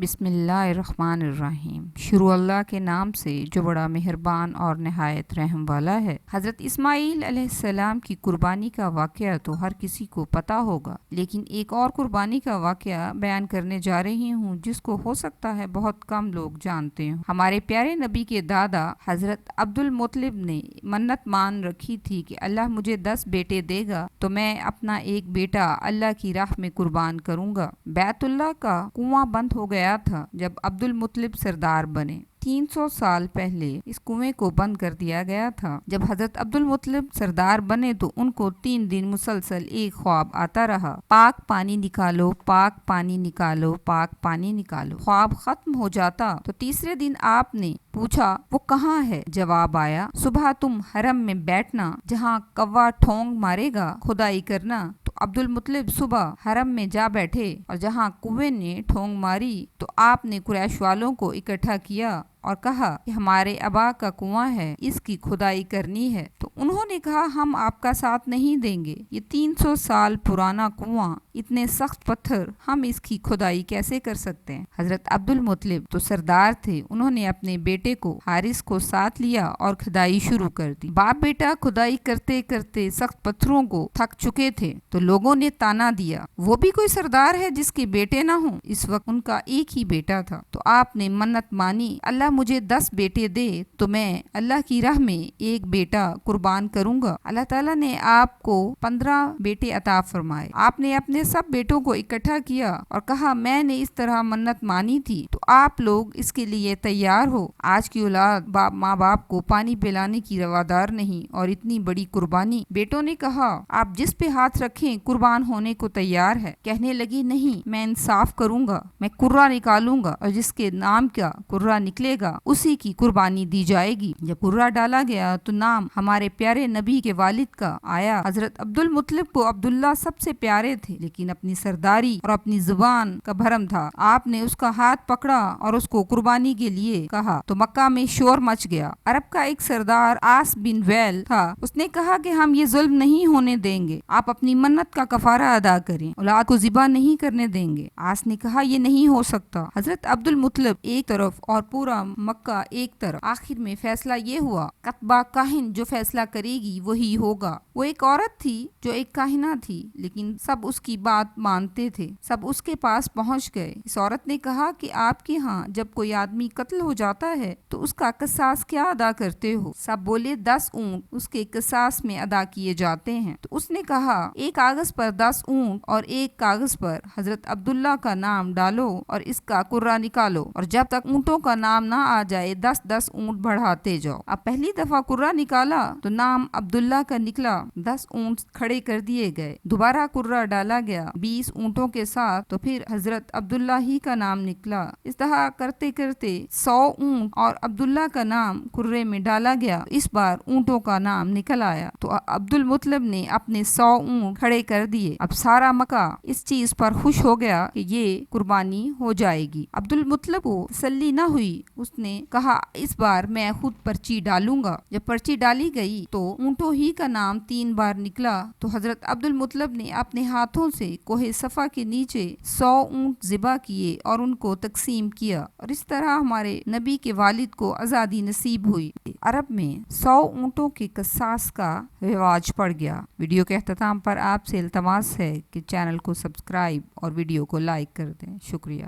بسم اللہ الرحمن الرحیم۔ شروع اللہ کے نام سے جو بڑا مہربان اور نہایت رحم والا ہے۔ حضرت اسماعیل علیہ السلام کی قربانی کا واقعہ تو ہر کسی کو پتا ہوگا، لیکن ایک اور قربانی کا واقعہ بیان کرنے جا رہی ہوں جس کو ہو سکتا ہے بہت کم لوگ جانتے ہوں۔ ہمارے پیارے نبی کے دادا حضرت عبد المطلب نے منت مان رکھی تھی کہ اللہ مجھے 10 بیٹے دے گا تو میں اپنا ایک بیٹا اللہ کی راہ میں قربان کروں گا۔ بیت اللہ کا کنواں بند ہو گیا تھا جب عبد المطلب سردار بنے۔ 300 سال پہلے اس کنویں کو بند کر دیا گیا تھا۔ جب حضرت عبد المطلب سردار بنے تو ان کو 3 دن مسلسل ایک خواب آتا رہا، پاک پانی نکالو، پاک پانی نکالو، پاک پانی نکالو۔ خواب ختم ہو جاتا تو تیسرے دن آپ نے پوچھا وہ کہاں ہے؟ جواب آیا، صبح تم حرم میں بیٹھنا، جہاں کوا ٹھونگ مارے گا کھدائی کرنا۔ تو عبد المطلب صبح حرم میں جا بیٹھے اور جہاں کنویں نے ٹھونگ ماری تو آپ نے قریش والوں کو اکٹھا کیا اور کہا کہ ہمارے ابا کا کنواں ہے، اس کی کھدائی کرنی ہے۔ تو انہوں نے کہا ہم آپ کا ساتھ نہیں دیں گے، یہ 300 سال پرانا کنواں، اتنے سخت پتھر، ہم اس کی کھدائی کیسے کر سکتے ہیں؟ حضرت عبد المطلب تو سردار تھے، انہوں نے اپنے بیٹے کو حارث کو ساتھ لیا اور کھدائی شروع کر دی۔ باپ بیٹا کھدائی کرتے کرتے سخت پتھروں کو تھک چکے تھے تو لوگوں نے تانا دیا، وہ بھی کوئی سردار ہے جس کے بیٹے نہ ہوں؟ اس وقت ان کا ایک ہی بیٹا تھا تو آپ نے منت مانی، اللہ مجھے 10 بیٹے دے تو میں اللہ کی راہ میں ایک بیٹا قربان کروں گا۔ اللہ تعالیٰ نے آپ کو 15 بیٹے عطا فرمائے۔ آپ نے اپنے سب بیٹوں کو اکٹھا کیا اور کہا میں نے اس طرح منت مانی تھی تو آپ لوگ اس کے لیے تیار ہو؟ آج کی اولاد ماں باپ کو پانی پلانے کی روادار نہیں، اور اتنی بڑی قربانی۔ بیٹوں نے کہا آپ جس پہ ہاتھ رکھیں قربان ہونے کو تیار ہے۔ کہنے لگی نہیں، میں انصاف کروں گا، میں کرہ نکالوں گا اور جس کے نام کا کرہ نکلے گا اسی کی قربانی دی جائے گی۔ جب کرہ ڈالا گیا تو نام ہمارے پیارے نبی کے والد کا آیا۔ حضرت عبد المطلب کو عبداللہ سب سے پیارے تھے، لیکن اپنی سرداری اور اپنی زبان کا بھرم تھا۔ آپ نے اس کا ہاتھ پکڑا اور اس کو قربانی کے لیے کہا تو مکہ میں شور مچ گیا۔ عرب کا ایک سردار آس بن ویل تھا، اس نے کہا کہ ہم یہ ظلم نہیں ہونے دیں گے، آپ اپنی منت کا کفارہ ادا کریں، اولاد کو ذبح نہیں کرنے دیں گے۔ آس نے کہا یہ نہیں ہو سکتا۔ حضرت عبد المطلب ایک طرف اور پورا مکہ ایک طرف۔ آخر میں فیصلہ یہ ہوا، قطبہ کاہن جو فیصلہ کرے گی وہی ہوگا۔ وہ ایک عورت تھی جو ایک کاہنہ تھی، لیکن سب اس کی بات مانتے تھے، سب اس کے پاس پہنچ گئے۔ اس عورت نے کہا کہ آپ کے ہاں جب کوئی آدمی قتل ہو جاتا ہے تو اس کا قصاص کیا ادا کرتے ہو؟ سب بولے 10 اونٹ اس کے قصاص میں ادا کیے جاتے ہیں۔ تو اس نے کہا ایک کاغذ پر 10 اونٹ اور ایک کاغذ پر حضرت عبداللہ کا نام ڈالو اور اس کا کرہ نکالو، اور جب تک اونٹوں کا نام نہ آ جائے 10 اونٹ بڑھاتے جاؤ۔ اب پہلی دفعہ کرہ نکالا تو نام عبداللہ کا نکلا، 10 اونٹ کھڑے کر دیے گئے۔ دوبارہ کرہ ڈالا گیا 20 اونٹوں کے ساتھ تو پھر حضرت عبداللہ ہی کا نام نکلا۔ اس طرح کرتے کرتے 100 اونٹ اور عبداللہ کا نام کرے میں ڈالا گیا، اس بار اونٹوں کا نام نکل آیا تو عبد المطلب نے اپنے 100 اونٹ کھڑے کر دیے۔ اب سارا مکہ اس چیز پر خوش ہو گیا کہ یہ قربانی ہو جائے گی۔ عبد المطلب کو تسلی نہ ہوئی، اس نے کہا اس بار میں خود پرچی ڈالوں گا۔ جب پرچی ڈالی گئی تو اونٹوں ہی کا نام 3 بار نکلا تو حضرت عبد المطلب نے اپنے ہاتھوں سے کوہ صفا کے نیچے 100 اونٹ ذبح کیے اور ان کو تقسیم کیا، اور اس طرح ہمارے نبی کے والد کو آزادی نصیب ہوئی۔ عرب میں 100 اونٹوں کے قصاص کا رواج پڑ گیا۔ ویڈیو کے اختتام پر آپ سے التماس ہے کہ چینل کو سبسکرائب اور ویڈیو کو لائک کر دیں۔ شکریہ۔